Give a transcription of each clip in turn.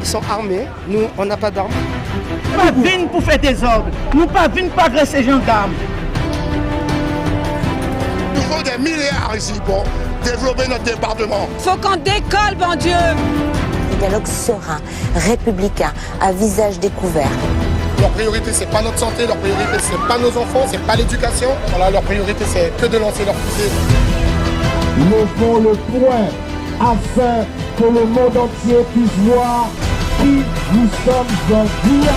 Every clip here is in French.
Ils sont armés, nous on n'a pas d'armes. Nous ne venons pas pour faire des ordres, nous ne venons pas agresser les gendarmes. Il faut des milliards ici pour développer notre département. Il faut qu'on décolle, bon Dieu. Un dialogue serein, républicain, à visage découvert. Leur priorité, c'est pas notre santé, leur priorité, c'est pas nos enfants, c'est pas l'éducation. Voilà, leur priorité, c'est que de lancer leur fusée. Levons le point afin que le monde entier puisse voir qui nous sommes en Guyane.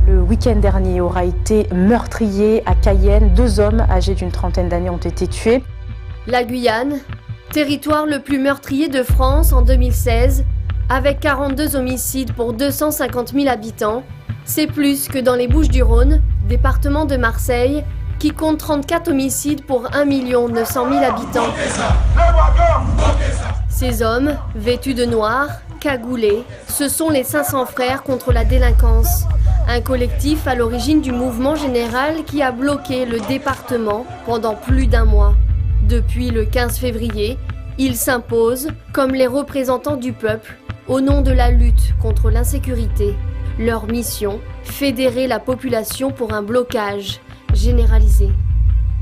Le week-end dernier aura été meurtrier à Cayenne. 2 hommes âgés d'une trentaine d'années ont été tués. La Guyane, territoire le plus meurtrier de France en 2016, avec 42 homicides pour 250 000 habitants, c'est plus que dans les Bouches-du-Rhône, département de Marseille, qui compte 34 homicides pour 1 900 000 habitants. Ces hommes, vêtus de noir, cagoulés, ce sont les 500 frères contre la délinquance. Un collectif à l'origine du mouvement général qui a bloqué le département pendant plus d'1 mois. Depuis le 15 février, ils s'imposent comme les représentants du peuple au nom de la lutte contre l'insécurité. Leur mission, fédérer la population pour un blocage généralisé.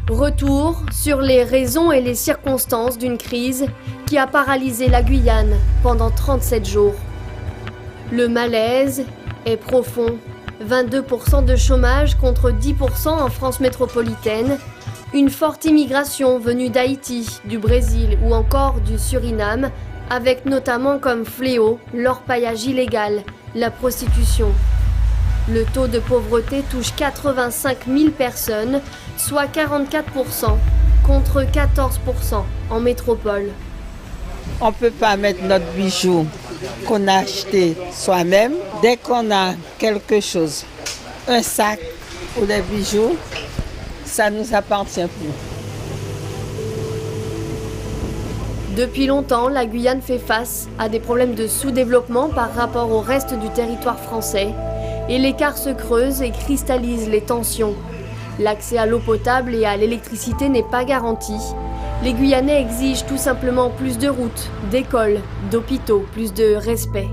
Retour sur les raisons et les circonstances d'une crise qui a paralysé la Guyane pendant 37 jours. Le malaise est profond. 22% de chômage contre 10% en France métropolitaine. Une forte immigration venue d'Haïti, du Brésil ou encore du Suriname, avec notamment comme fléau l'orpaillage illégal, la prostitution. Le taux de pauvreté touche 85 000 personnes, soit 44%, contre 14% en métropole. On ne peut pas mettre notre bijou qu'on a acheté soi-même. Dès qu'on a quelque chose, un sac ou des bijoux, ça ne nous appartient plus. Depuis longtemps, la Guyane fait face à des problèmes de sous-développement par rapport au reste du territoire français et l'écart se creuse et cristallise les tensions. L'accès à l'eau potable et à l'électricité n'est pas garanti. Les Guyanais exigent tout simplement plus de routes, d'écoles, d'hôpitaux, plus de respect.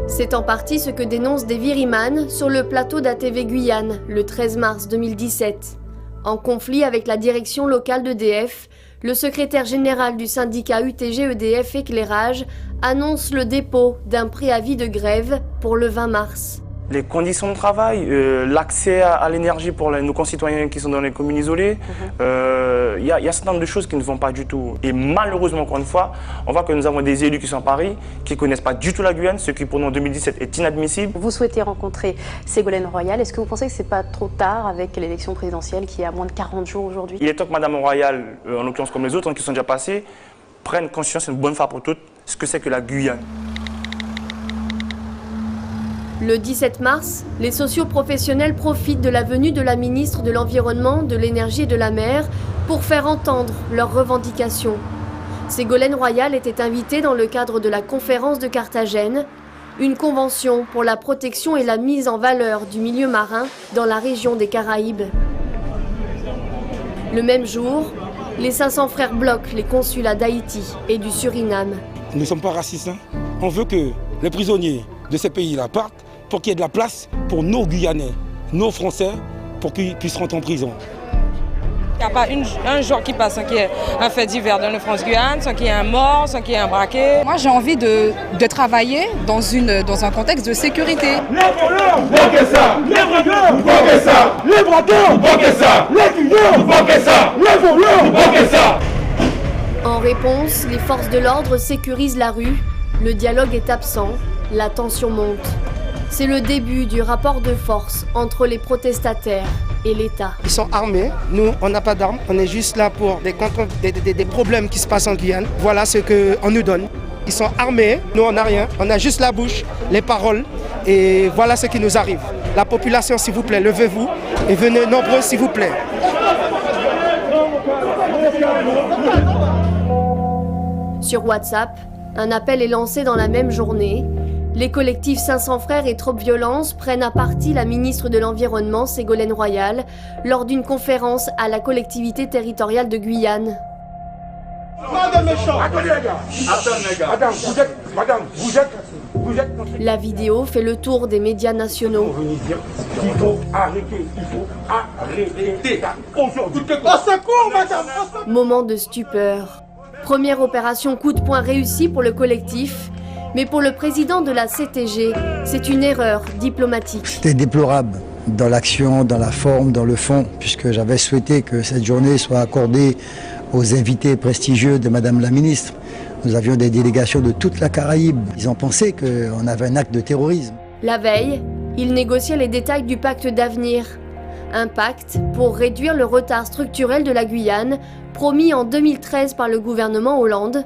C'est en partie ce que dénonce Davy Riemann sur le plateau d'ATV Guyane le 13 mars 2017. En conflit avec la direction locale d'EDF, le secrétaire général du syndicat UTG-EDF Éclairage annonce le dépôt d'un préavis de grève pour le 20 mars. Les conditions de travail, l'accès à l'énergie pour nos concitoyens qui sont dans les communes isolées, il y a un certain nombre de choses qui ne vont pas du tout. Et malheureusement, encore une fois, on voit que nous avons des élus qui sont à Paris, qui ne connaissent pas du tout la Guyane, ce qui pour nous en 2017 est inadmissible. Vous souhaitez rencontrer Ségolène Royal. Est-ce que vous pensez que ce n'est pas trop tard avec l'élection présidentielle qui est à moins de 40 jours aujourd'hui? Il est temps que Mme Royal, en l'occurrence comme les autres qui sont déjà passés, prennent conscience une bonne fois pour toutes ce que c'est que la Guyane. Le 17 mars, les socioprofessionnels profitent de la venue de la ministre de l'Environnement, de l'Énergie et de la Mer pour faire entendre leurs revendications. Ségolène Royal était invitée dans le cadre de la conférence de Carthagène, une convention pour la protection et la mise en valeur du milieu marin dans la région des Caraïbes. Le même jour, les 500 frères bloquent les consulats d'Haïti et du Suriname. Nous ne sommes pas racistes, hein. On veut que les prisonniers de ces pays-là partent pour qu'il y ait de la place pour nos Guyanais, nos Français, pour qu'ils puissent rentrer en prison. Il n'y a pas un jour qui passe sans qu'il y ait un fait divers dans le France-Guyane, sans qu'il y ait un mort, sans qu'il y ait un braqué. Moi, j'ai envie de travailler dans un contexte de sécurité. Les voleurs, bloquez ça. Les braqueurs, bloquez ça. Les braqueurs, bloquez ça. Les tueurs, bloquez ça. Les voleurs, bloquez ça. En réponse, les forces de l'ordre sécurisent la rue. Le dialogue est absent, la tension monte. C'est le début du rapport de force entre les protestataires et l'État. Ils sont armés, nous on n'a pas d'armes, on est juste là pour des problèmes qui se passent en Guyane. Voilà ce qu'on nous donne. Ils sont armés, nous on n'a rien, on a juste la bouche, les paroles et voilà ce qui nous arrive. La population s'il vous plaît, levez-vous et venez nombreux s'il vous plaît. Sur WhatsApp, Un appel est lancé dans la même journée. Les collectifs 500 Frères et Trop Violence prennent à partie la ministre de l'Environnement, Ségolène Royal, lors d'une conférence à la collectivité territoriale de Guyane. La vidéo fait le tour des médias nationaux. Il faut arrêter, Moment de stupeur. Première opération coup de poing réussie pour le collectif, mais pour le président de la CTG, c'est une erreur diplomatique. C'était déplorable dans l'action, dans la forme, dans le fond, puisque j'avais souhaité que cette journée soit accordée aux invités prestigieux de Madame la Ministre. Nous avions des délégations de toute la Caraïbe. Ils ont pensé qu'on avait un acte de terrorisme. La veille, ils négociaient les détails du pacte d'avenir. Un pacte pour réduire le retard structurel de la Guyane, promis en 2013 par le gouvernement Hollande.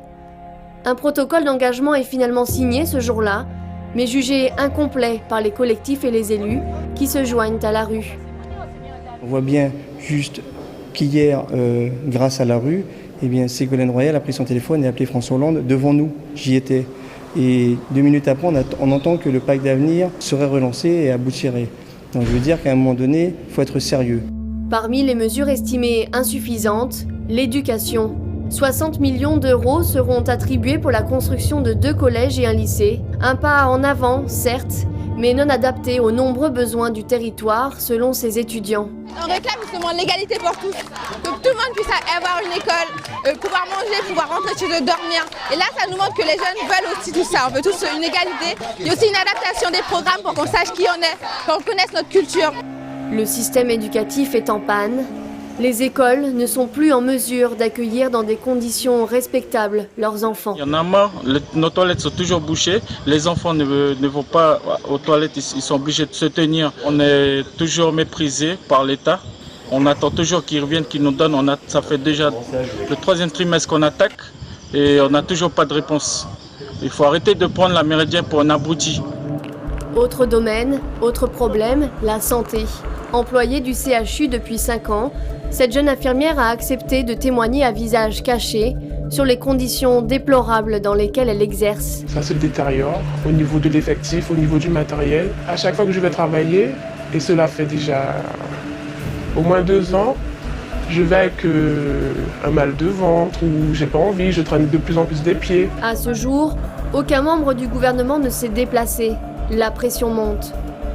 Un protocole d'engagement est finalement signé ce jour-là, mais jugé incomplet par les collectifs et les élus qui se joignent à la rue. On voit bien juste qu'hier, grâce à la rue, eh bien, Ségolène Royal a pris son téléphone et a appelé François Hollande devant nous. J'y étais. Et 2 minutes après, on entend que le pacte d'avenir serait relancé et aboutirait. Donc je veux dire qu'à un moment donné, il faut être sérieux. Parmi les mesures estimées insuffisantes, l'éducation. 60 millions d'euros seront attribués pour la construction de 2 collèges et un lycée. Un pas en avant, certes, mais non adapté aux nombreux besoins du territoire, selon ses étudiants. On réclame justement l'égalité pour tous, que tout le monde puisse avoir une école, pouvoir manger, pouvoir rentrer chez eux, dormir. Et là, ça nous montre que les jeunes veulent aussi tout ça. On veut tous une égalité. Il y a aussi une adaptation des programmes pour qu'on sache qui on est, qu'on connaisse notre culture. Le système éducatif est en panne. Les écoles ne sont plus en mesure d'accueillir dans des conditions respectables leurs enfants. Il y en a marre, nos toilettes sont toujours bouchées, les enfants ne vont pas aux toilettes, ils sont obligés de se tenir. On est toujours méprisés par l'État. On attend toujours qu'ils reviennent, qu'ils nous donnent. Ça fait déjà le 3e trimestre qu'on attaque et on n'a toujours pas de réponse. Il faut arrêter de prendre la Méridien pour un abruti. Autre domaine, autre problème, la santé. Employée du CHU depuis 5 ans, cette jeune infirmière a accepté de témoigner à visage caché sur les conditions déplorables dans lesquelles elle exerce. Ça se détériore au niveau de l'effectif, au niveau du matériel. À chaque fois que je vais travailler, et cela fait déjà au moins 2 ans, je vais avec un mal de ventre ou j'ai pas envie, je traîne de plus en plus des pieds. À ce jour, aucun membre du gouvernement ne s'est déplacé. La pression monte.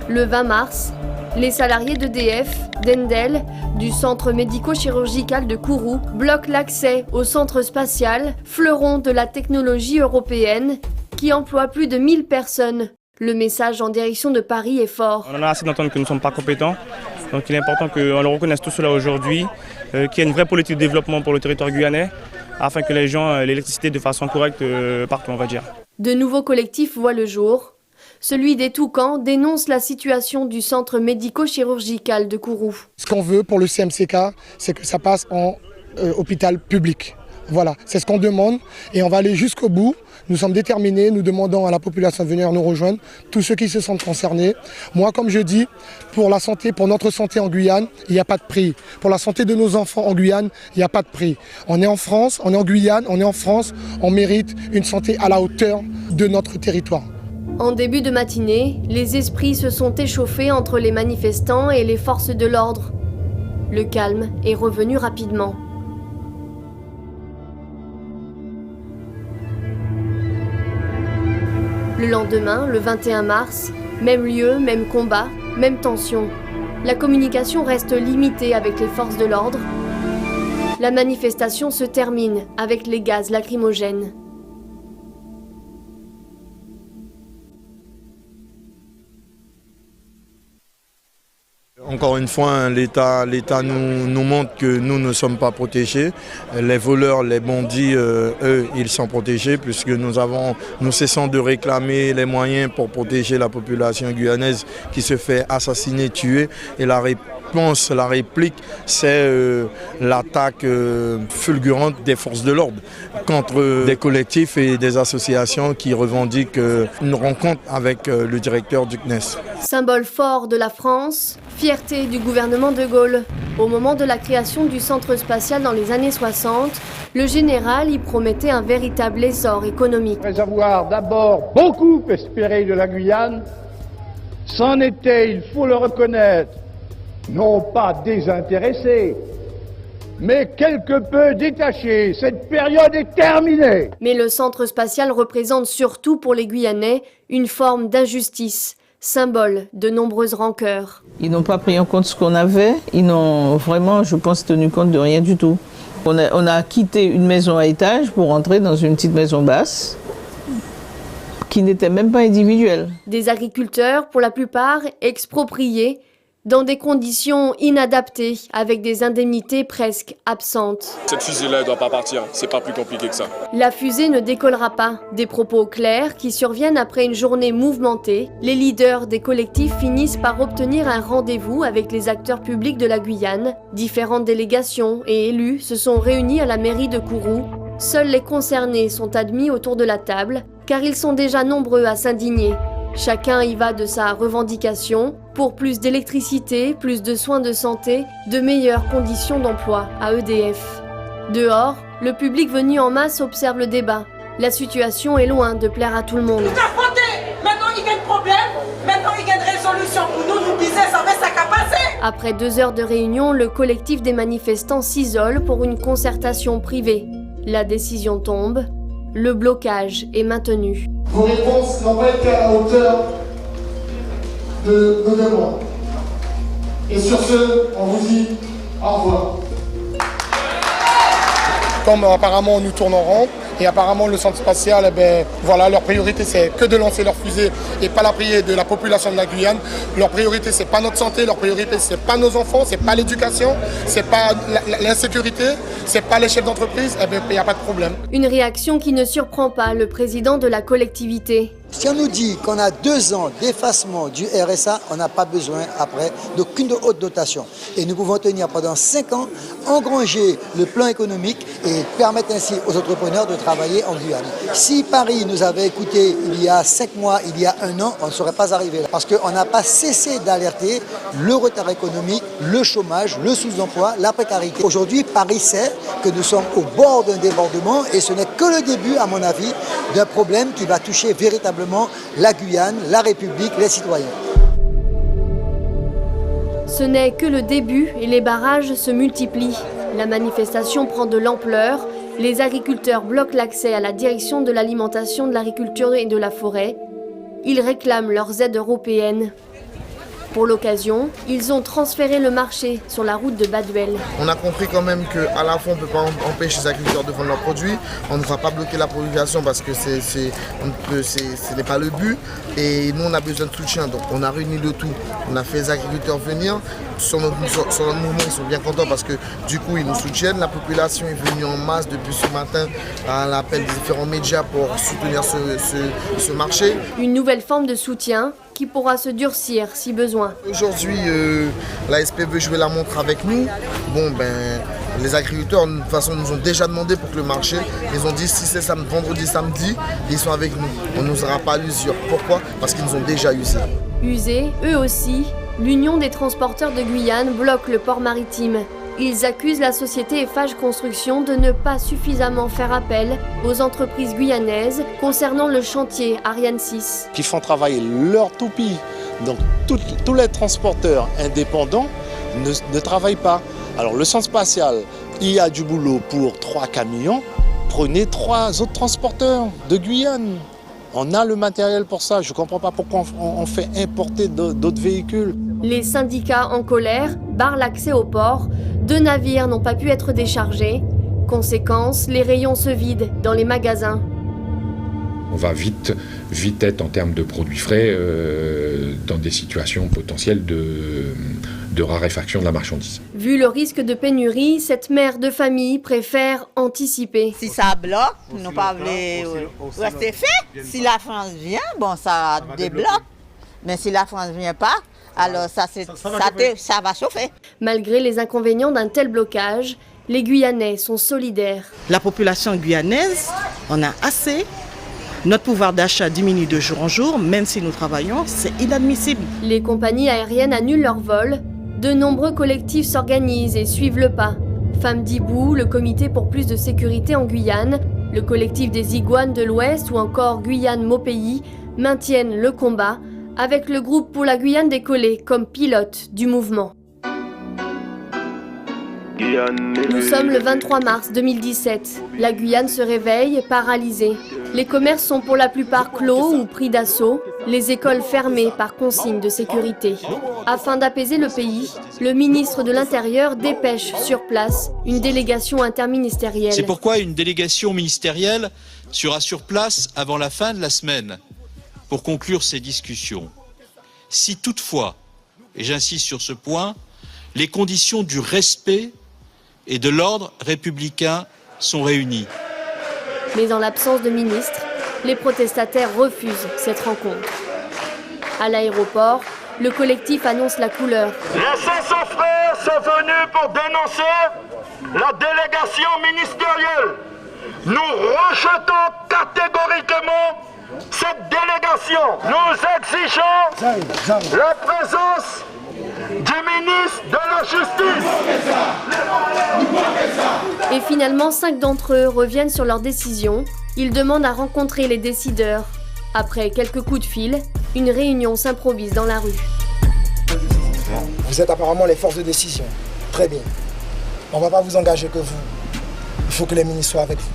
Le 20 mars, les salariés d'EDF, d'Endel, du centre médico-chirurgical de Kourou bloquent l'accès au centre spatial, fleuron de la technologie européenne, qui emploie plus de 1000 personnes. Le message en direction de Paris est fort. On en a assez d'entendre que nous ne sommes pas compétents, donc il est important qu'on le reconnaisse tout cela aujourd'hui, qu'il y ait une vraie politique de développement pour le territoire guyanais, afin que les gens aient l'électricité de façon correcte partout, on va dire. De nouveaux collectifs voient le jour. Celui des Toucans dénonce la situation du centre médico-chirurgical de Kourou. Ce qu'on veut pour le CMCK, c'est que ça passe en hôpital public. Voilà, c'est ce qu'on demande et on va aller jusqu'au bout. Nous sommes déterminés, nous demandons à la population de venir nous rejoindre, tous ceux qui se sentent concernés. Moi, comme je dis, pour la santé, pour notre santé en Guyane, il n'y a pas de prix. Pour la santé de nos enfants en Guyane, il n'y a pas de prix. On est en France, on est en Guyane, on est en France, on mérite une santé à la hauteur de notre territoire. En début de matinée, les esprits se sont échauffés entre les manifestants et les forces de l'ordre. Le calme est revenu rapidement. Le lendemain, le 21 mars, même lieu, même combat, même tension. La communication reste limitée avec les forces de l'ordre. La manifestation se termine avec les gaz lacrymogènes. Encore une fois, l'État nous montre que nous ne sommes pas protégés. Les voleurs, les bandits, eux, ils sont protégés puisque nous cessons de réclamer les moyens pour protéger la population guyanaise qui se fait assassiner, tuer. Et la réplique, c'est l'attaque fulgurante des forces de l'ordre contre des collectifs et des associations qui revendiquent une rencontre avec le directeur du CNES. Symbole fort de la France, fierté du gouvernement de Gaulle. Au moment de la création du centre spatial dans les années 60, Le général y promettait un véritable essor économique. Après avoir d'abord beaucoup espéré de la Guyane, c'en était, il faut le reconnaître, non pas désintéressé, mais quelque peu détaché. Cette période est terminée. Mais le centre spatial représente surtout pour les Guyanais une forme d'injustice, symbole de nombreuses rancœurs. Ils n'ont pas pris en compte ce qu'on avait, ils n'ont vraiment, je pense, tenu compte de rien du tout. On a quitté une maison à étage pour entrer dans une petite maison basse qui n'était même pas individuelle. Des agriculteurs, pour la plupart, expropriés, dans des conditions inadaptées, avec des indemnités presque absentes. Cette fusée-là, elle doit pas partir, c'est pas plus compliqué que ça. La fusée ne décollera pas. Des propos clairs qui surviennent après une journée mouvementée. Les leaders des collectifs finissent par obtenir un rendez-vous avec les acteurs publics de la Guyane. Différentes délégations et élus se sont réunis à la mairie de Kourou. Seuls les concernés sont admis autour de la table, car ils sont déjà nombreux à s'indigner. Chacun y va de sa revendication pour plus d'électricité, plus de soins de santé, de meilleures conditions d'emploi à EDF. Dehors, le public venu en masse observe le débat. La situation est loin de plaire à tout le monde. Maintenant il y a un problème, maintenant il y a une résolution pour nous disait ça va ça passer. Après 2 heures de réunion, le collectif des manifestants s'isole pour une concertation privée. La décision tombe, le blocage est maintenu. Vos réponses n'ont pas été à la hauteur de nos demandes. Et sur ce, on vous dit au revoir. Comme apparemment on nous tourne en rond, et apparemment le centre spatial, eh ben, voilà, leur priorité c'est que de lancer leur fusée et pas la prière de la population de la Guyane. Leur priorité c'est pas notre santé, leur priorité c'est pas nos enfants, c'est pas l'éducation, c'est pas l'insécurité, c'est pas les chefs d'entreprise, eh ben, il n'y a pas de problème. Une réaction qui ne surprend pas le président de la collectivité. Si on nous dit qu'on a 2 ans d'effacement du RSA, on n'a pas besoin après d'aucune haute dotation. Et nous pouvons tenir pendant 5 ans, engranger le plan économique et permettre ainsi aux entrepreneurs de travailler en Guyane. Si Paris nous avait écouté il y a 5 mois, il y a 1 an, on ne serait pas arrivé là. Parce qu'on n'a pas cessé d'alerter le retard économique, le chômage, le sous-emploi, la précarité. Aujourd'hui, Paris sait que nous sommes au bord d'un débordement et ce n'est que le début, à mon avis, d'un problème qui va toucher véritablement la Guyane, la République, les citoyens. Ce n'est que le début et les barrages se multiplient. La manifestation prend de l'ampleur. Les agriculteurs bloquent l'accès à la direction de l'alimentation, de l'agriculture et de la forêt. Ils réclament leurs aides européennes. Pour l'occasion, ils ont transféré le marché sur la route de Baduel. On a compris quand même qu'à la fois on ne peut pas empêcher les agriculteurs de vendre leurs produits, on ne va pas bloquer la production parce que ce n'est pas le but et nous on a besoin de soutien, donc on a réuni le tout. On a fait les agriculteurs venir, sur notre mouvement ils sont bien contents parce que du coup ils nous soutiennent. La population est venue en masse depuis ce matin à l'appel des différents médias pour soutenir ce marché. Une nouvelle forme de soutien qui pourra se durcir si besoin. Aujourd'hui, l'ASP veut jouer la montre avec nous. Bon, les agriculteurs, de toute façon, nous ont déjà demandé pour que le marché, ils ont dit si c'est vendredi, samedi, ils sont avec nous. On ne nous aura pas à l'usure. Pourquoi? Parce qu'ils nous ont déjà usés. Usés, eux aussi, l'Union des transporteurs de Guyane bloque le port maritime. Ils accusent la société Eiffage Construction de ne pas suffisamment faire appel aux entreprises guyanaises concernant le chantier Ariane 6. Qui font travailler leur toupie. Donc tous les transporteurs indépendants ne travaillent pas. Alors le centre spatial, il y a du boulot pour 3 camions. Prenez 3 autres transporteurs de Guyane. On a le matériel pour ça. Je ne comprends pas pourquoi on fait importer d'autres véhicules. Les syndicats en colère barrent l'accès au port. 2 navires n'ont pas pu être déchargés. Conséquence, les rayons se vident dans les magasins. On va vite être en termes de produits frais dans des situations potentielles de raréfaction de la marchandise. Vu le risque de pénurie, cette mère de famille préfère anticiper. Si ça bloque, nous pas rester fait. Si la France vient, bon ça débloque. Mais si la France ne vient pas, alors ça va chauffer. Malgré les inconvénients d'un tel blocage, les Guyanais sont solidaires. La population guyanaise, on a assez. Notre pouvoir d'achat diminue de jour en jour, même si nous travaillons, c'est inadmissible. Les compagnies aériennes annulent leurs vols. De nombreux collectifs s'organisent et suivent le pas. Femmes d'Hibou, le comité pour plus de sécurité en Guyane, le collectif des Iguanes de l'Ouest ou encore Guyane Maupeyi maintiennent le combat avec le groupe pour la Guyane des Collets comme pilote du mouvement. Nous sommes le 23 mars 2017. La Guyane se réveille, paralysée. Les commerces sont pour la plupart clos ou pris d'assaut, les écoles fermées par consigne de sécurité. Afin d'apaiser le pays, le ministre de l'Intérieur dépêche sur place une délégation interministérielle. C'est pourquoi une délégation ministérielle sera sur place avant la fin de la semaine pour conclure ces discussions. Si toutefois, et j'insiste sur ce point, les conditions du respect et de l'ordre républicain sont réunis. Mais en l'absence de ministre, les protestataires refusent cette rencontre. À l'aéroport, le collectif annonce la couleur. Les 500 frères sont venus pour dénoncer la délégation ministérielle. Nous rejetons catégoriquement cette délégation. Nous exigeons la présence du ministre de la Justice. Et finalement, 5 d'entre eux reviennent sur leur décision. Ils demandent à rencontrer les décideurs. Après quelques coups de fil, une réunion s'improvise dans la rue. Vous êtes apparemment les forces de décision. Très bien. On ne va pas vous engager que vous. Il faut que les ministres soient avec vous.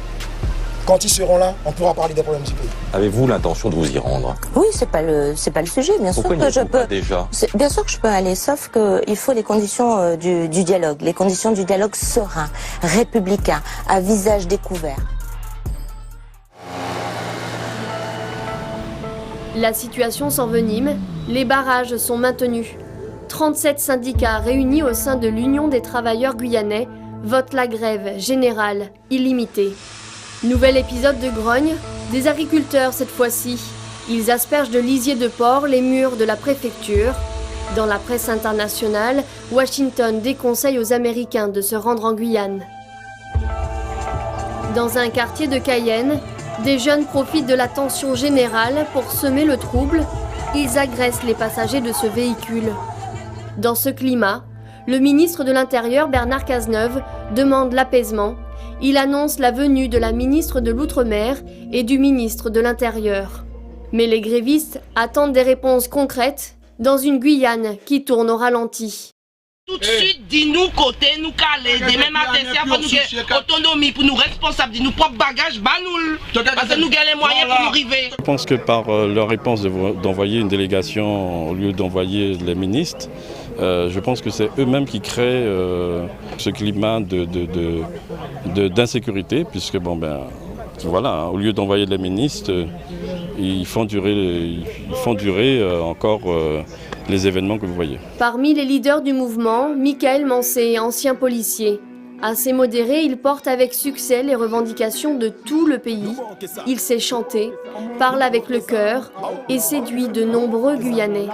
Quand ils seront là, on pourra parler des problèmes du pays. Avez-vous l'intention de vous y rendre? Oui, c'est pas le sujet. Bien Pourquoi sûr que je peux. Déjà Bien sûr que je peux aller, sauf qu'il faut les conditions du dialogue, les conditions du dialogue serein, républicain, à visage découvert. La situation s'envenime, les barrages sont maintenus. 37 syndicats réunis au sein de l'Union des travailleurs guyanais votent la grève générale illimitée. Nouvel épisode de grogne, des agriculteurs cette fois-ci. Ils aspergent de lisier de porc les murs de la préfecture. Dans la presse internationale, Washington déconseille aux Américains de se rendre en Guyane. Dans un quartier de Cayenne, des jeunes profitent de la tension générale pour semer le trouble. Ils agressent les passagers de ce véhicule. Dans ce climat, le ministre de l'Intérieur, Bernard Cazeneuve, demande l'apaisement. Il annonce la venue de la ministre de l'Outre-mer et du ministre de l'Intérieur. Mais les grévistes attendent des réponses concrètes dans une Guyane qui tourne au ralenti. Tout de suite, dis-nous côté, nous caler. Demain matin, c'est pour nous gagner autonomie, pour nous responsables, nous propres bagages, parce que nous gagnons les moyens pour nous arriver. Je pense que par leur réponse d'envoyer une délégation au lieu d'envoyer les ministres, je pense que c'est eux-mêmes qui créent ce climat d'insécurité, puisque voilà, au lieu d'envoyer les ministres, ils font durer encore les événements que vous voyez. Parmi les leaders du mouvement, Michael Mancé, ancien policier. Assez modéré, il porte avec succès les revendications de tout le pays. Il sait chanter, parle avec le cœur et séduit de nombreux Guyanais.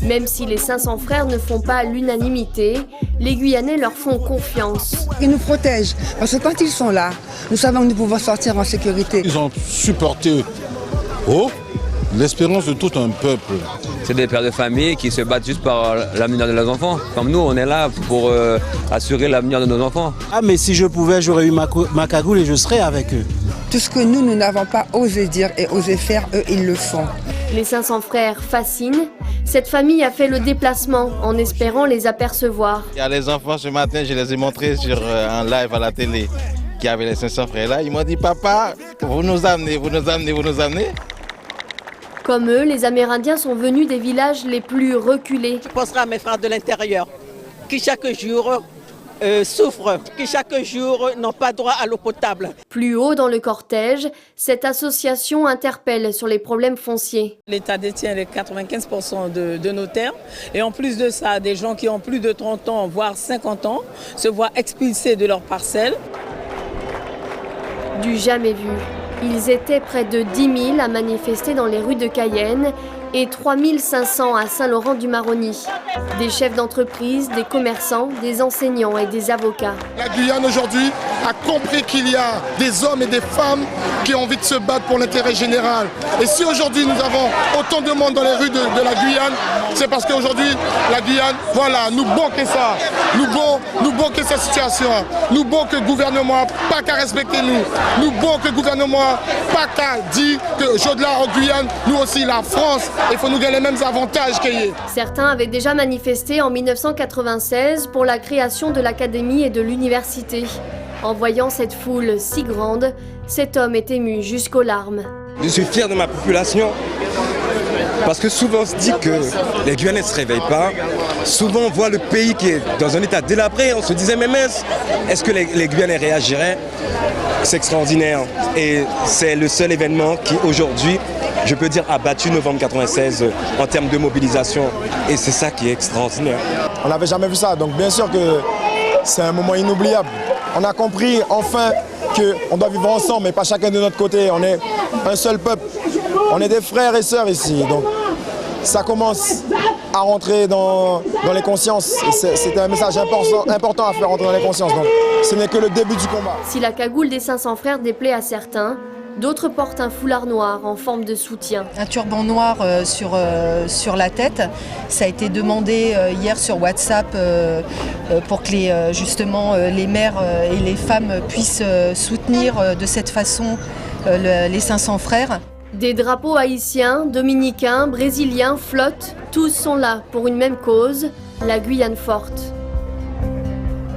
Même si les 500 frères ne font pas l'unanimité, les Guyanais leur font confiance. Ils nous protègent, parce que quand ils sont là, nous savons que nous pouvons sortir en sécurité. Ils ont supporté l'espérance de tout un peuple. C'est des pères de famille qui se battent juste par l'avenir de leurs enfants. Comme nous, on est là pour assurer l'avenir de nos enfants. Ah, mais si je pouvais, j'aurais eu ma cagoule et je serais avec eux. Tout ce que nous n'avons pas osé dire et osé faire, eux, ils le font. Les 500 frères fascinent. Cette famille a fait le déplacement en espérant les apercevoir. Il y a les enfants ce matin, je les ai montrés sur un live à la télé qui avait les 500 frères là. Ils m'ont dit, papa, vous nous amenez, vous nous amenez, vous nous amenez. Comme eux, les Amérindiens sont venus des villages les plus reculés. Je penserai à mes frères de l'intérieur qui chaque jour souffrent, qui chaque jour n'ont pas droit à l'eau potable. Plus haut dans le cortège, cette association interpelle sur les problèmes fonciers. L'État détient les 95% de nos terres et en plus de ça, des gens qui ont plus de 30 ans, voire 50 ans, se voient expulsés de leurs parcelles. Du jamais vu. Ils étaient près de 10 000 à manifester dans les rues de Cayenne et 3 500 à Saint-Laurent-du-Maroni. Des chefs d'entreprise, des commerçants, des enseignants et des avocats. La Guyane aujourd'hui a compris qu'il y a des hommes et des femmes qui ont envie de se battre pour l'intérêt général. Et si aujourd'hui nous avons autant de monde dans les rues de la Guyane, c'est parce qu'aujourd'hui la Guyane, voilà, nous banquons ça, nous banquons cette situation, nous banquons que le gouvernement pas qu'à respecter nous banquons que le gouvernement pas qu'à dire que Jodla en Guyane, nous aussi la France, il faut nous gagner les mêmes avantages qu'il y ait. Certains avaient déjà manifesté en 1996 pour la création de l'académie et de l'université. En voyant cette foule si grande, cet homme est ému jusqu'aux larmes. Je suis fier de ma population parce que souvent on se dit que les Guyanais ne se réveillent pas. Souvent on voit le pays qui est dans un état délabré. On se disait mais mince, est-ce que les Guyanais réagiraient? C'est extraordinaire et c'est le seul événement qui aujourd'hui, je peux dire, a battu novembre 96 en termes de mobilisation et c'est ça qui est extraordinaire. On n'avait jamais vu ça, donc bien sûr que c'est un moment inoubliable. On a compris enfin qu'on doit vivre ensemble, mais pas chacun de notre côté. On est un seul peuple. On est des frères et sœurs ici. Donc ça commence à rentrer dans les consciences. C'est un message important à faire rentrer dans les consciences. Donc ce n'est que le début du combat. Si la cagoule des 500 frères déplaît à certains, d'autres portent un foulard noir en forme de soutien. Un turban noir sur la tête. Ça a été demandé hier sur WhatsApp pour que les mères et les femmes puissent soutenir de cette façon les 500 frères. Des drapeaux haïtiens, dominicains, brésiliens flottent. Tous sont là pour une même cause, la Guyane forte.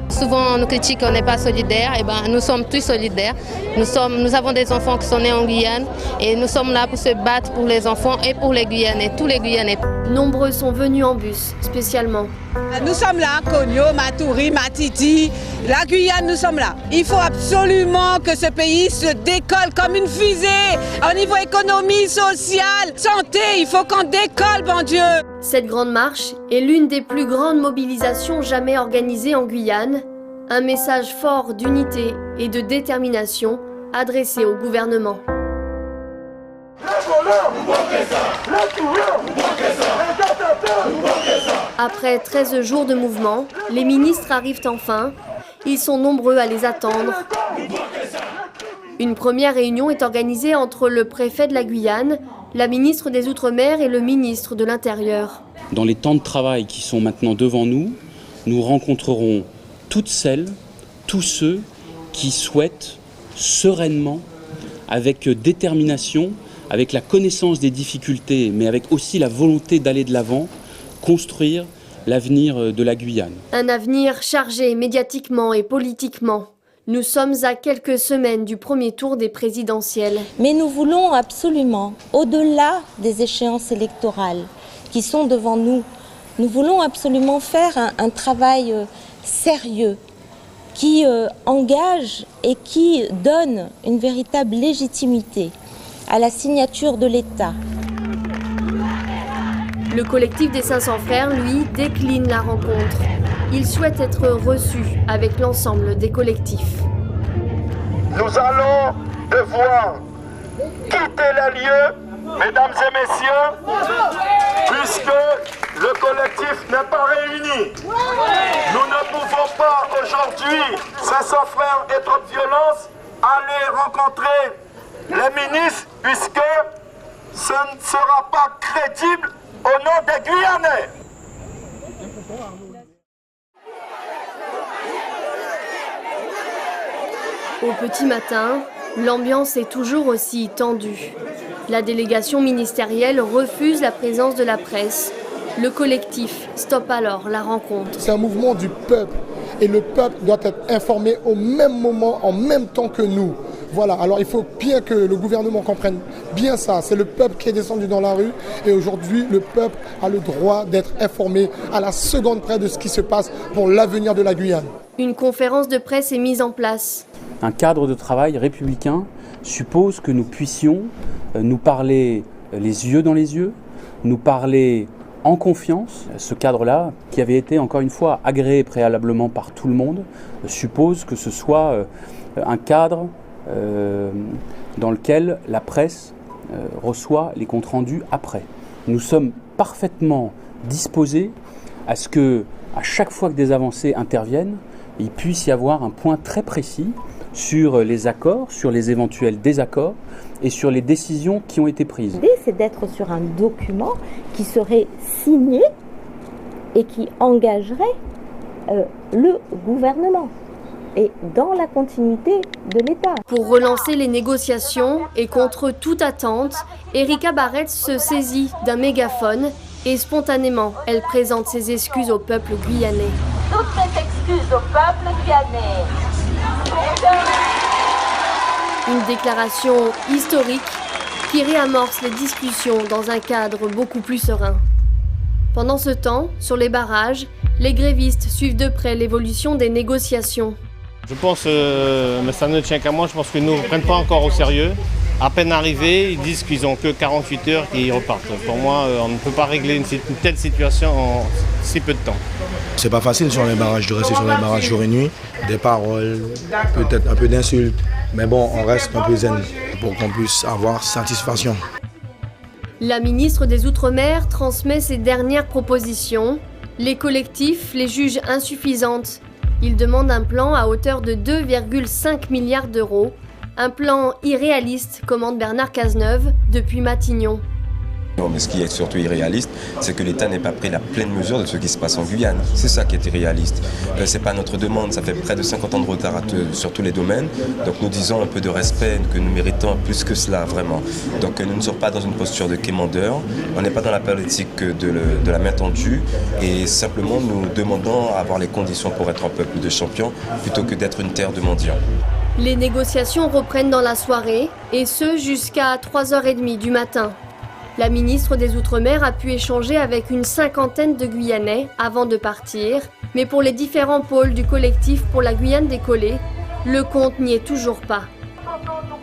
Souvent, on nous critique qu'on n'est pas solidaires. Eh ben, nous sommes tous solidaires. Nous avons des enfants qui sont nés en Guyane et nous sommes là pour se battre pour les enfants et pour les Guyanais, tous les Guyanais. Nombreux sont venus en bus, spécialement. Nous sommes là, Kogno, Maturi, Matiti, la Guyane, nous sommes là. Il faut absolument que ce pays se décolle comme une fusée au niveau économie, sociale, santé. Il faut qu'on décolle, bon Dieu. Cette grande marche est l'une des plus grandes mobilisations jamais organisées en Guyane. Un message fort d'unité et de détermination adressé au gouvernement. Après 13 jours de mouvement, les ministres arrivent enfin. Ils sont nombreux à les attendre. Une première réunion est organisée entre le préfet de la Guyane, la ministre des Outre-mer et le ministre de l'Intérieur. Dans les temps de travail qui sont maintenant devant nous, nous rencontrerons toutes celles, tous ceux qui souhaitent sereinement, avec détermination, avec la connaissance des difficultés, mais avec aussi la volonté d'aller de l'avant, construire l'avenir de la Guyane. Un avenir chargé médiatiquement et politiquement. Nous sommes à quelques semaines du premier tour des présidentielles. Mais nous voulons absolument, au-delà des échéances électorales qui sont devant nous, nous voulons absolument faire un travail sérieux qui engage et qui donne une véritable légitimité à la signature de l'État. Le collectif des 500 frères, lui, décline la rencontre. Il souhaite être reçu avec l'ensemble des collectifs. Nous allons devoir quitter les lieux, mesdames et messieurs, puisque le collectif n'est pas réuni. Nous ne pouvons pas aujourd'hui, 500 frères et trop de violence, aller rencontrer les ministres, puisque ce ne sera pas crédible au nom des Guyanais. Au petit matin, l'ambiance est toujours aussi tendue. La délégation ministérielle refuse la présence de la presse. Le collectif stoppe alors la rencontre. C'est un mouvement du peuple et le peuple doit être informé au même moment, en même temps que nous. Voilà, alors il faut bien que le gouvernement comprenne bien ça. C'est le peuple qui est descendu dans la rue et aujourd'hui, le peuple a le droit d'être informé à la seconde près de ce qui se passe pour l'avenir de la Guyane. Une conférence de presse est mise en place. Un cadre de travail républicain suppose que nous puissions nous parler les yeux dans les yeux, nous parler en confiance. Ce cadre-là, qui avait été encore une fois agréé préalablement par tout le monde, suppose que ce soit un cadre dans lequel la presse reçoit les comptes rendus après. Nous sommes parfaitement disposés à ce que, à chaque fois que des avancées interviennent, il puisse y avoir un point très précis sur les accords, sur les éventuels désaccords et sur les décisions qui ont été prises. L'idée, c'est d'être sur un document qui serait signé et qui engagerait le gouvernement et dans la continuité de l'État. Pour relancer les négociations et contre toute attente, Erika Barrett se saisit d'un mégaphone et spontanément, elle présente ses excuses au peuple guyanais. Toutes mes excuses au peuple guyanais. Une déclaration historique qui réamorce les discussions dans un cadre beaucoup plus serein. Pendant ce temps, sur les barrages, les grévistes suivent de près l'évolution des négociations. Je pense, mais ça ne tient qu'à moi, je pense qu'ils ne nous prennent pas encore au sérieux. À peine arrivés, ils disent qu'ils n'ont que 48 heures et ils repartent. Pour moi, on ne peut pas régler une telle situation en si peu de temps. C'est pas facile sur les barrages, de rester sur les barrages jour et nuit. Des paroles, peut-être un peu d'insultes, mais bon, on reste un peu zen pour qu'on puisse avoir satisfaction. La ministre des Outre-mer transmet ses dernières propositions. Les collectifs les jugent insuffisantes. Ils demandent un plan à hauteur de 2,5 milliards d'euros. Un plan irréaliste, commande Bernard Cazeneuve, depuis Matignon. Non, mais ce qui est surtout irréaliste, c'est que l'État n'ait pas pris la pleine mesure de ce qui se passe en Guyane. C'est ça qui est irréaliste. C'est pas notre demande, ça fait près de 50 ans de retard sur tous les domaines. Donc nous disons un peu de respect que nous méritons plus que cela, vraiment. Donc nous ne sommes pas dans une posture de quémandeur, on n'est pas dans la politique de la main tendue, et simplement nous demandons à avoir les conditions pour être un peuple de champions plutôt que d'être une terre de mendiants. Les négociations reprennent dans la soirée, et ce jusqu'à 3h30 du matin. La ministre des Outre-mer a pu échanger avec une cinquantaine de Guyanais avant de partir, mais pour les différents pôles du collectif pour la Guyane décollée, le compte n'y est toujours pas.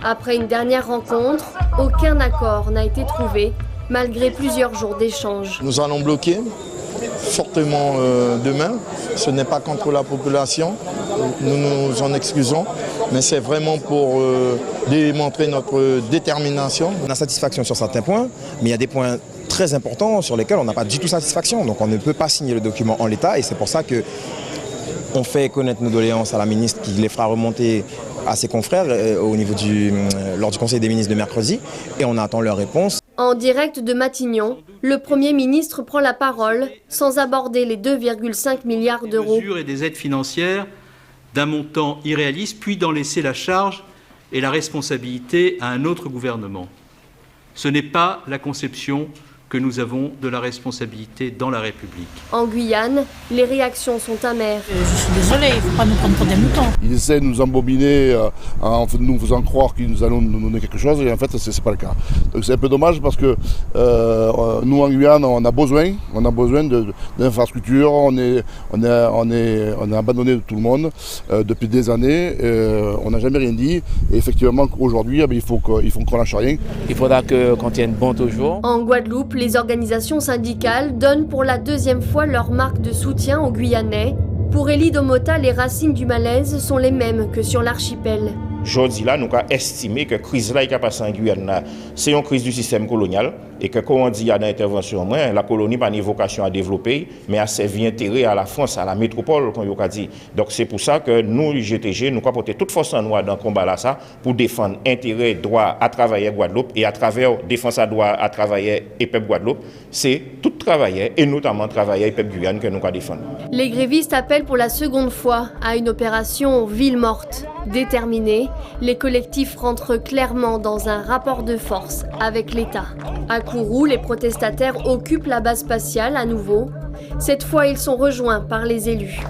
Après une dernière rencontre, aucun accord n'a été trouvé, malgré plusieurs jours d'échanges. Nous allons bloquer fortement demain. Ce n'est pas contre la population, nous nous en excusons, mais c'est vraiment pour démontrer notre détermination. On a satisfaction sur certains points, mais il y a des points très importants sur lesquels on n'a pas du tout satisfaction. Donc on ne peut pas signer le document en l'état, et c'est pour ça qu'on fait connaître nos doléances à la ministre qui les fera remonter à ses confrères lors du Conseil des ministres de mercredi, et on attend leur réponse. En direct de Matignon, le Premier ministre prend la parole sans aborder les 2,5 milliards d'euros. Des mesures et des aides financières d'un montant irréaliste, puis d'en laisser la charge et la responsabilité à un autre gouvernement. Ce n'est pas la conception que nous avons de la responsabilité dans la République. En Guyane, les réactions sont amères. Je suis désolée, il ne faut pas nous prendre pour des moutons. Ils essaient de nous embobiner en nous faisant croire qu'ils nous allons nous donner quelque chose, et en fait, ce n'est pas le cas. Donc c'est un peu dommage parce que nous, en Guyane, on a besoin d'infrastructures, on est abandonné de tout le monde depuis des années, on n'a jamais rien dit, et effectivement, aujourd'hui, il faut qu'on lâche rien. Il faudra qu'on tienne bon toujours. En Guadeloupe, les organisations syndicales donnent pour la deuxième fois leur marque de soutien aux Guyanais. Pour Élie Domota, les racines du malaise sont les mêmes que sur l'archipel. Jodi là, nous avons estimé que la crise là qui a passé en Guyane, c'est une crise du système colonial, et que, comme on dit, il y a une intervention, la colonie n'a pas une vocation à développer, mais à servir intérêt à la France, à la métropole, comme on a dit. Donc c'est pour ça que nous, GTG, nous avons porté toute force en nous dans le combat là, ça, pour défendre intérêt, droit à travailler à Guadeloupe, et à travers défense à droit à travailler et peuple Guadeloupe, c'est tout travailler, et notamment travailler et peuple Guyane que nous avons défendre. Les grévistes appellent pour la seconde fois à une opération ville morte. Déterminés, les collectifs rentrent clairement dans un rapport de force avec l'État. À Kourou, les protestataires occupent la base spatiale à nouveau. Cette fois, ils sont rejoints par les élus.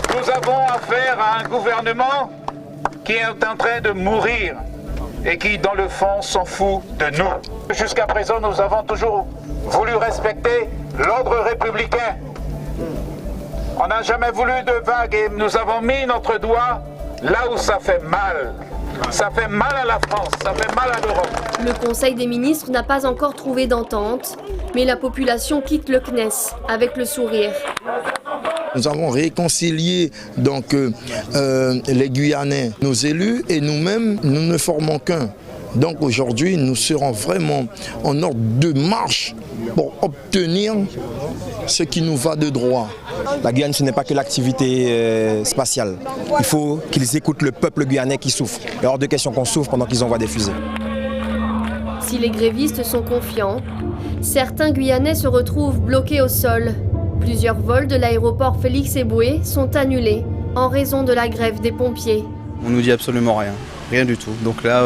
Nous avons affaire à un gouvernement qui est en train de mourir et qui, dans le fond, s'en fout de nous. Jusqu'à présent, nous avons toujours voulu respecter l'ordre républicain. On n'a jamais voulu de vagues, et nous avons mis notre doigt là où ça fait mal. Ça fait mal à la France, ça fait mal à l'Europe. Le Conseil des ministres n'a pas encore trouvé d'entente, mais la population quitte le CNES avec le sourire. Nous avons réconcilié donc les Guyanais, nos élus, et nous-mêmes, nous ne formons qu'un. Donc aujourd'hui, nous serons vraiment en ordre de marche pour obtenir ce qui nous va de droit. La Guyane, ce n'est pas que l'activité spatiale. Il faut qu'ils écoutent le peuple guyanais qui souffre. Il est hors de question qu'on souffre pendant qu'ils envoient des fusées. Si les grévistes sont confiants, certains Guyanais se retrouvent bloqués au sol. Plusieurs vols de l'aéroport Félix Éboué sont annulés en raison de la grève des pompiers. On nous dit absolument rien. Rien du tout. Donc là,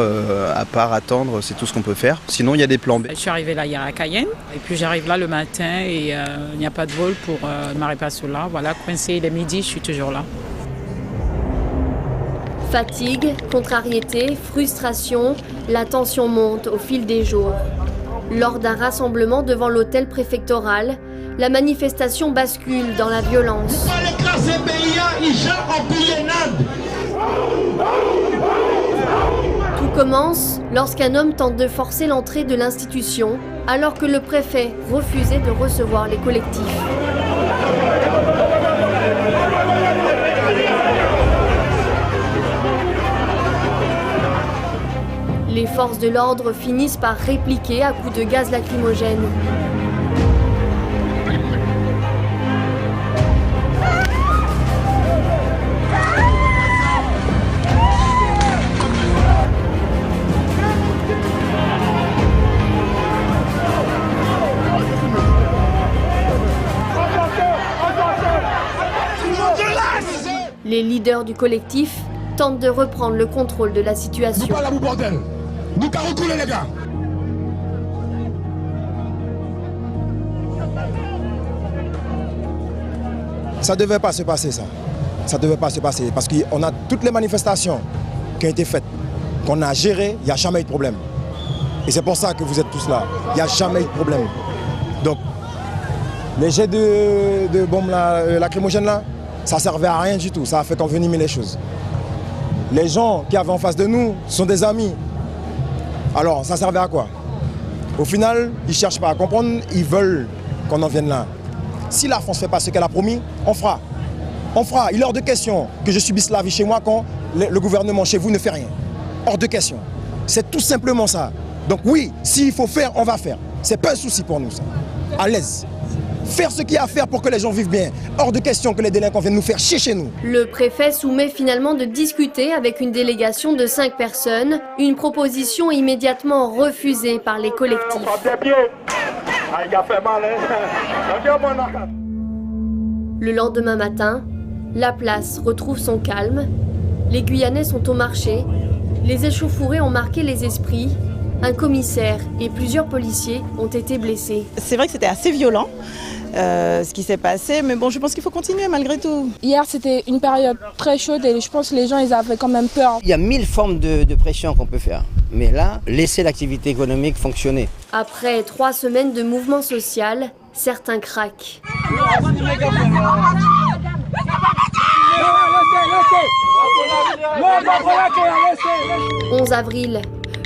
à part attendre, c'est tout ce qu'on peut faire. Sinon, il y a des plans B. Je suis arrivée là hier à Cayenne et puis j'arrive là le matin et il n'y a pas de vol pour Maripasoula. Voilà, coincé, il est midi, je suis toujours là. Fatigue, contrariété, frustration, la tension monte au fil des jours. Lors d'un rassemblement devant l'hôtel préfectoral, la manifestation bascule dans la violence. Tout commence lorsqu'un homme tente de forcer l'entrée de l'institution alors que le préfet refusait de recevoir les collectifs. Les forces de l'ordre finissent par répliquer à coups de gaz lacrymogène. Les leaders du collectif tentent de reprendre le contrôle de la situation. Nous pas reculer les gars. Ça devait pas se passer ça. Ça devait pas se passer parce qu'on a toutes les manifestations qui ont été faites, qu'on a gérées, il n'y a jamais eu de problème. Et c'est pour ça que vous êtes tous là. Il n'y a jamais eu de problème. Donc, les jets de bombes lacrymogènes là, ça servait à rien du tout. Ça a fait qu'envenimer les choses. Les gens qui avaient en face de nous sont des amis. Alors, ça servait à quoi? Au final, ils ne cherchent pas à comprendre, ils veulent qu'on en vienne là. Si la France ne fait pas ce qu'elle a promis, on fera. On fera. Il est hors de question que je subisse la vie chez moi quand le gouvernement chez vous ne fait rien. Hors de question. C'est tout simplement ça. Donc oui, s'il faut faire, on va faire. C'est pas un souci pour nous, ça. À l'aise. Faire ce qu'il y a à faire pour que les gens vivent bien. Hors de question que les délinquants viennent nous faire chier chez nous. Le préfet soumet finalement de discuter avec une délégation de 5 personnes, une proposition immédiatement refusée par les collectifs. Le lendemain matin, la place retrouve son calme. Les Guyanais sont au marché. Les échauffourées ont marqué les esprits. Un commissaire et plusieurs policiers ont été blessés. C'est vrai que c'était assez violent, ce qui s'est passé, mais bon, je pense qu'il faut continuer malgré tout. Hier, c'était une période très chaude et je pense que les gens, ils avaient quand même peur. Il y a 1000 formes de pression qu'on peut faire, mais là, laisser l'activité économique fonctionner. Après 3 semaines de mouvement social, certains craquent. 11 avril.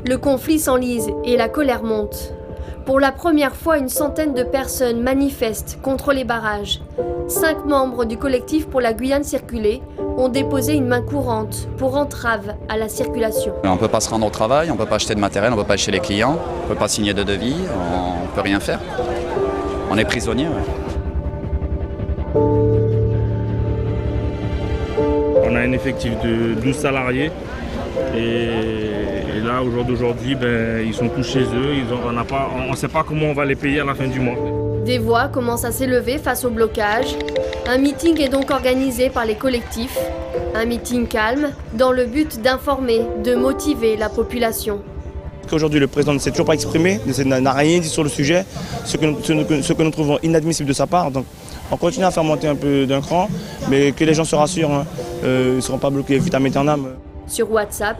Le conflit s'enlise et la colère monte. Pour la première fois, une centaine de personnes manifestent contre les barrages. 5 membres du collectif pour la Guyane circulée ont déposé une main courante pour entrave à la circulation. On ne peut pas se rendre au travail, on ne peut pas acheter de matériel, on ne peut pas acheter les clients, on ne peut pas signer de devis, on ne peut rien faire. On est prisonnier. Ouais. On a un effectif de 12 salariés. Et là, au jour d'aujourd'hui, ils sont tous chez eux. On ne sait pas comment on va les payer à la fin du mois. Des voix commencent à s'élever face au blocage. Un meeting est donc organisé par les collectifs. Un meeting calme, dans le but d'informer, de motiver la population. Aujourd'hui, le président ne s'est toujours pas exprimé, n'a rien dit sur le sujet, ce que nous trouvons inadmissible de sa part. Donc, on continue à faire monter un peu d'un cran, mais que les gens se rassurent, hein. Ils ne seront pas bloqués vitam aeternam. Sur WhatsApp,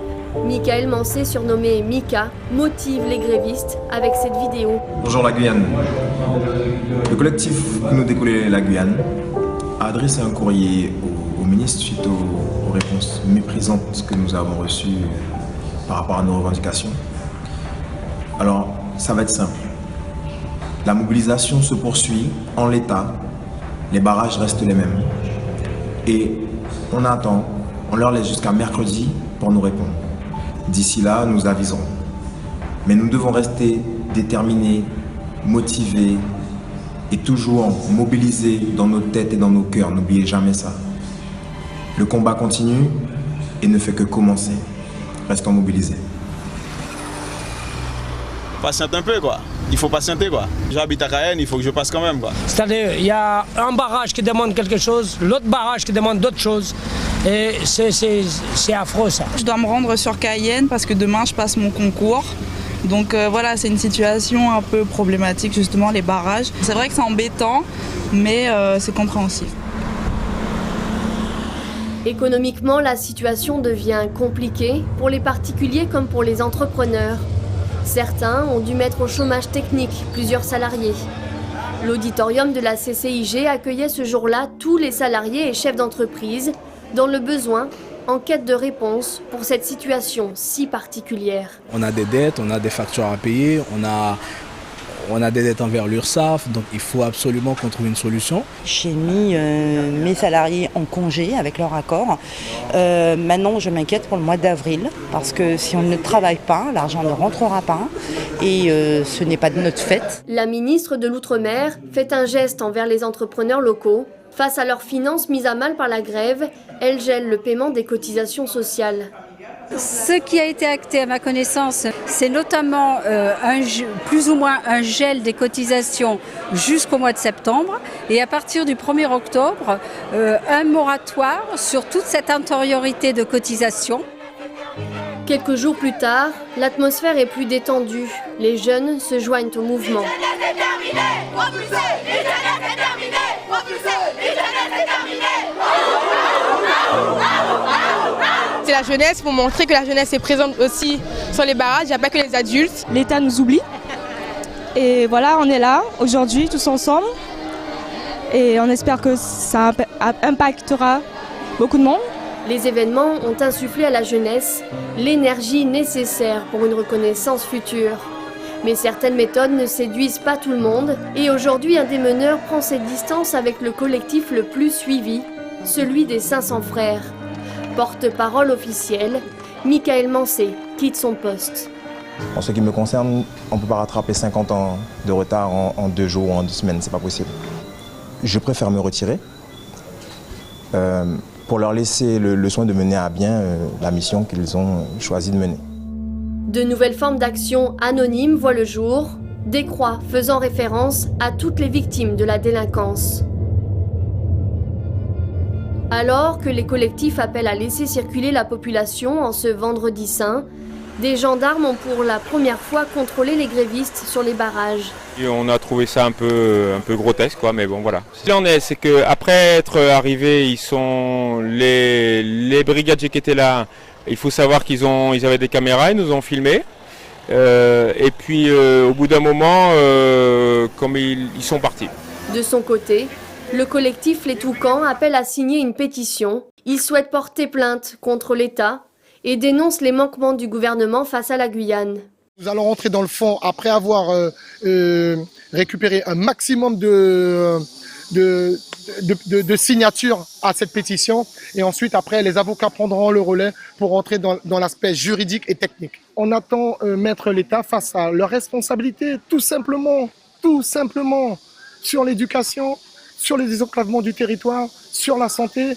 Michael Mancé, surnommé Mika, motive les grévistes avec cette vidéo. Bonjour la Guyane. Le collectif Nous décoller la Guyane a adressé un courrier au ministre suite aux réponses méprisantes que nous avons reçues par rapport à nos revendications. Alors, ça va être simple. La mobilisation se poursuit en l'état, les barrages restent les mêmes. Et on attend, on leur laisse jusqu'à mercredi pour nous répondre. D'ici là, nous aviserons. Mais nous devons rester déterminés, motivés et toujours mobilisés dans nos têtes et dans nos cœurs. N'oubliez jamais ça. Le combat continue et ne fait que commencer. Restons mobilisés. Patiente un peu quoi. Il faut patienter quoi. J'habite à Cayenne, il faut que je passe quand même quoi. C'est-à-dire, il y a un barrage qui demande quelque chose, l'autre barrage qui demande d'autres choses. Et c'est affreux ça. Je dois me rendre sur Cayenne parce que demain je passe mon concours. Donc voilà, c'est une situation un peu problématique justement, les barrages. C'est vrai que c'est embêtant, mais c'est compréhensible. Économiquement, la situation devient compliquée pour les particuliers comme pour les entrepreneurs. Certains ont dû mettre au chômage technique plusieurs salariés. L'auditorium de la CCIG accueillait ce jour-là tous les salariés et chefs d'entreprise dans le besoin, en quête de réponse pour cette situation si particulière. On a des dettes, on a des factures à payer, on a des dettes envers l'URSSAF, donc il faut absolument qu'on trouve une solution. J'ai mis mes salariés en congé avec leur accord. Maintenant, je m'inquiète pour le mois d'avril, parce que si on ne travaille pas, l'argent ne rentrera pas, et ce n'est pas de notre fait. La ministre de l'Outre-mer fait un geste envers les entrepreneurs locaux. Face à leurs finances mises à mal par la grève, elle gèle le paiement des cotisations sociales. Ce qui a été acté à ma connaissance, c'est notamment plus ou moins un gel des cotisations jusqu'au mois de septembre et à partir du 1er octobre, un moratoire sur toute cette antériorité de cotisations. Quelques jours plus tard, l'atmosphère est plus détendue. Les jeunes se joignent au mouvement. C'est la jeunesse pour montrer que la jeunesse est présente aussi sur les barrages, il n'y a pas que les adultes. L'État nous oublie. Et voilà, on est là aujourd'hui tous ensemble. Et on espère que ça impactera beaucoup de monde. Les événements ont insufflé à la jeunesse l'énergie nécessaire pour une reconnaissance future. Mais certaines méthodes ne séduisent pas tout le monde et aujourd'hui un des meneurs prend ses distances avec le collectif le plus suivi, celui des 500 frères. Porte-parole officiel, Michael Mancé quitte son poste. En ce qui me concerne, on ne peut pas rattraper 50 ans de retard en 2 jours ou en 2 semaines, c'est pas possible. Je préfère me retirer pour leur laisser le soin de mener à bien la mission qu'ils ont choisi de mener. De nouvelles formes d'action anonymes voient le jour, des croix faisant référence à toutes les victimes de la délinquance. Alors que les collectifs appellent à laisser circuler la population en ce vendredi saint, des gendarmes ont pour la première fois contrôlé les grévistes sur les barrages. Et on a trouvé ça un peu grotesque, quoi, mais bon voilà. Ce qu'il en est, c'est qu'après être arrivés, les brigadiers qui étaient là, il faut savoir qu'ils avaient des caméras, ils nous ont filmés. Et puis au bout d'un moment, comme ils sont partis. De son côté, le collectif Les Toucans appelle à signer une pétition. Il souhaite porter plainte contre l'État et dénonce les manquements du gouvernement face à la Guyane. Nous allons rentrer dans le fond après avoir récupéré un maximum de signatures à cette pétition. Et ensuite, après, les avocats prendront le relais pour rentrer dans l'aspect juridique et technique. On attend mettre l'État face à leurs responsabilités, tout simplement, sur l'éducation, sur le désenclavement du territoire, sur la santé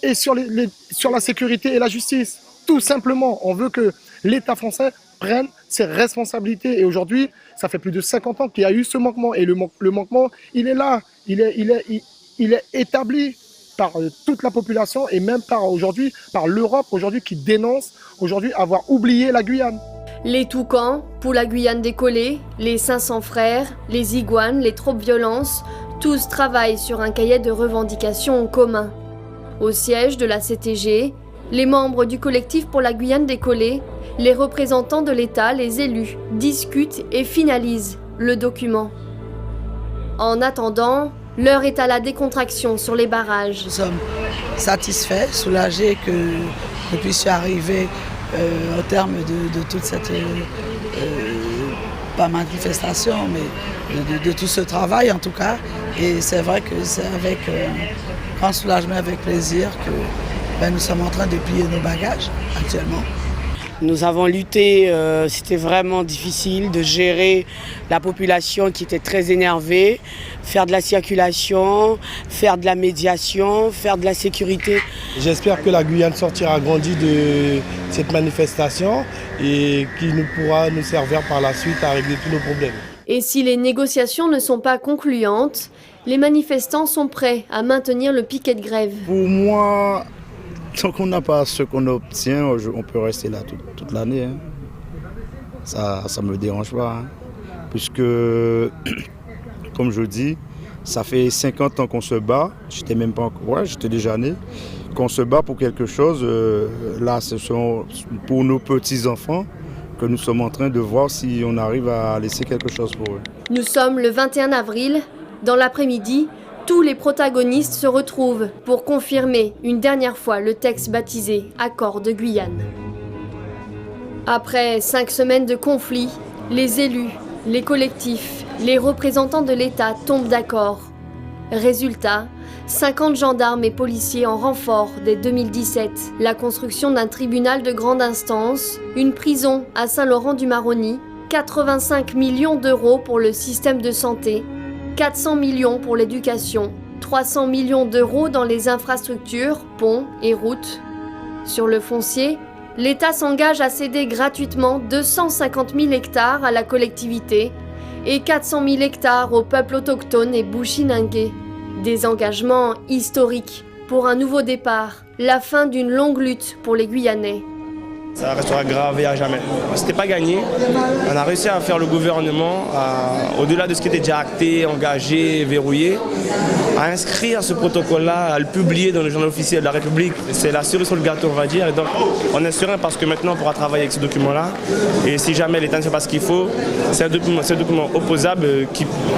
et sur la sécurité et la justice. Tout simplement, on veut que l'État français prenne ses responsabilités. Et aujourd'hui, ça fait plus de 50 ans qu'il y a eu ce manquement. Et le manquement, il est là. Il est établi par toute la population et même par l'Europe aujourd'hui qui dénonce aujourd'hui avoir oublié la Guyane. Les Toucans, pour la Guyane décollée, les 500 frères, les Iguanes, les troupes violences, tous travaillent sur un cahier de revendications en commun. Au siège de la CTG, les membres du collectif pour la Guyane décollée, les représentants de l'État, les élus, discutent et finalisent le document. En attendant, l'heure est à la décontraction sur les barrages. Nous sommes satisfaits, soulagés que nous puissions arriver au terme de toute cette pas manifestation, mais de tout ce travail en tout cas. Et c'est vrai que c'est avec grand soulagement, avec plaisir que nous sommes en train de plier nos bagages actuellement. Nous avons lutté, c'était vraiment difficile de gérer la population qui était très énervée, faire de la circulation, faire de la médiation, faire de la sécurité. J'espère que la Guyane sortira grandie de cette manifestation et qui pourra nous servir par la suite à régler tous nos problèmes. Et si les négociations ne sont pas concluantes, les manifestants sont prêts à maintenir le piquet de grève. Pour moi, tant qu'on n'a pas ce qu'on obtient, on peut rester là toute l'année. Hein. Ça ne me dérange pas. Hein. Puisque, comme je dis, ça fait 50 ans qu'on se bat. J'étais même pas encore, j'étais déjà né. Qu'on se bat pour quelque chose, là, ce sont pour nos petits-enfants que nous sommes en train de voir si on arrive à laisser quelque chose pour eux. Nous sommes le 21 avril. Dans l'après-midi, tous les protagonistes se retrouvent pour confirmer une dernière fois le texte baptisé Accord de Guyane. Après 5 semaines de conflit, les élus, les collectifs, les représentants de l'État tombent d'accord. Résultat, 50 gendarmes et policiers en renfort dès 2017, la construction d'un tribunal de grande instance, une prison à Saint-Laurent-du-Maroni, 85 millions d'euros pour le système de santé, 400 millions pour l'éducation, 300 millions d'euros dans les infrastructures, ponts et routes. Sur le foncier, l'État s'engage à céder gratuitement 250 000 hectares à la collectivité et 400 000 hectares au peuple autochtone et Bushinangé. Des engagements historiques pour un nouveau départ, la fin d'une longue lutte pour les Guyanais. Ça restera gravé à jamais. C'était pas gagné. On a réussi à faire le gouvernement, au-delà de ce qui était déjà acté, engagé, verrouillé, à inscrire ce protocole-là, à le publier dans le journal officiel de la République. C'est la cerise sur le gâteau, on va dire. Et donc, on est serein parce que maintenant, on pourra travailler avec ce document-là. Et si jamais l'État ne fait pas ce qu'il faut, c'est un document opposable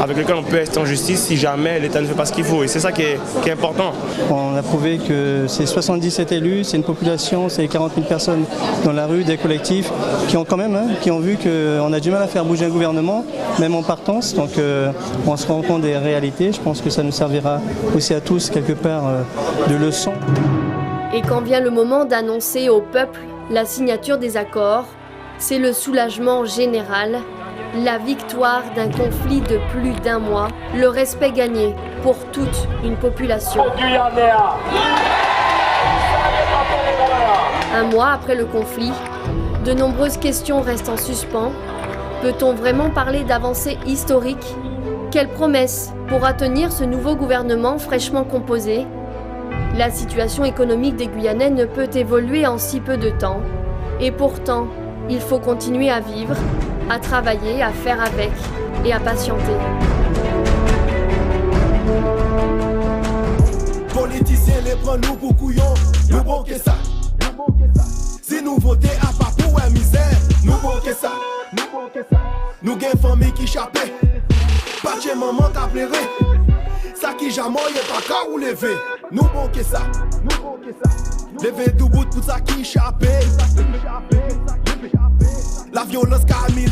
avec lequel on peut rester en justice si jamais l'État ne fait pas ce qu'il faut. Et c'est ça qui est important. On a prouvé que c'est 77 élus, c'est une population, c'est 40 000 personnes dans la rue, des collectifs qui ont quand même, qui ont vu qu'on a du mal à faire bouger un gouvernement, même en partance. Donc on se rend compte des réalités. Je pense que ça nous servira aussi à tous quelque part de leçon. Et quand vient le moment d'annoncer au peuple la signature des accords, c'est le soulagement général, la victoire d'un conflit de plus d'1 mois, le respect gagné pour toute une population. 1 mois après le conflit, de nombreuses questions restent en suspens. Peut-on vraiment parler d'avancée historique ? Quelles promesses pourra tenir ce nouveau gouvernement fraîchement composé ? La situation économique des Guyanais ne peut évoluer en si peu de temps. Et pourtant, il faut continuer à vivre, à travailler, à faire avec et à patienter. Politiciens les prennent nous pour couillons, nous bon que ça. Si nous votons à pas pour la misère, nous bon que ça. Nous gagnons famille qui chapait, pas de maman t'a pleuré. Ça qui jamais y'a pas qu'à ou lever, nous bon que ça. Lever du bout pour ça qui chapait. La violence qu'a mis